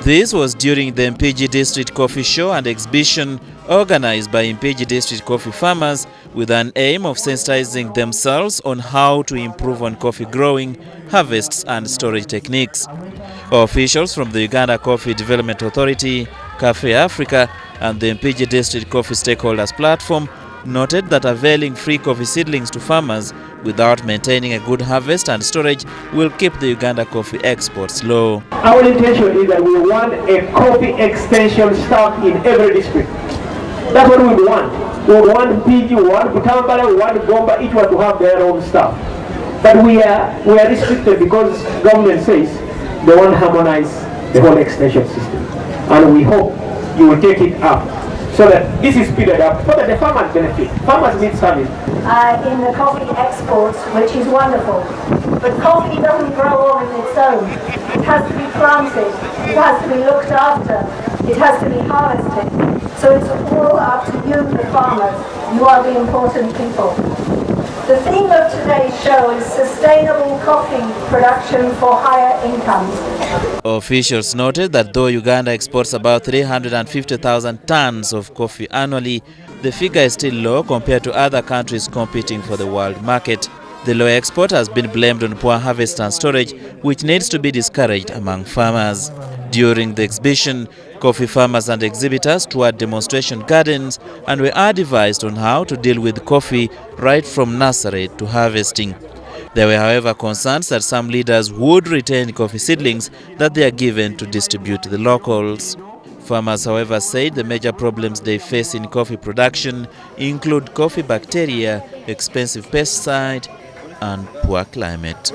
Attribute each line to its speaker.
Speaker 1: This was during the Mpigi District Coffee Show and Exhibition organized by Mpigi District coffee farmers with an aim of sensitizing themselves on how to improve on coffee growing, harvests and storage techniques. Officials from the Uganda Coffee Development Authority, Cafe Africa and the Mpigi District Coffee Stakeholders Platform noted that availing free coffee seedlings to farmers without maintaining a good harvest and storage will keep the Uganda coffee exports low.
Speaker 2: Our intention is that we want a coffee extension staff in every district. That's what we want. We want Mpigi, we want Butambala, we want Gomba, each one to have their own staff. But we are restricted because government says they want to harmonize the whole extension system. And we hope you will take it up so that this is speeded up, so that the farmers benefit. Farmers need service.
Speaker 3: In the coffee exports, which is wonderful. But coffee doesn't grow all in its own. It has to be planted, it has to be looked after, it has to be harvested. So it's all up to you, the farmers. You are the important people. The theme of today's show is sustainable coffee production for higher incomes.
Speaker 1: Officials noted that though Uganda exports about 350,000 tons of coffee annually, the figure is still low compared to other countries competing for the world market. The low export has been blamed on poor harvest and storage, which needs to be discouraged among farmers. During the exhibition, coffee farmers and exhibitors toured demonstration gardens and were advised on how to deal with coffee right from nursery to harvesting. There were, however, concerns that some leaders would retain coffee seedlings that they are given to distribute to the locals. Farmers, however, said the major problems they face in coffee production include coffee bacteria, expensive pesticide, and poor climate.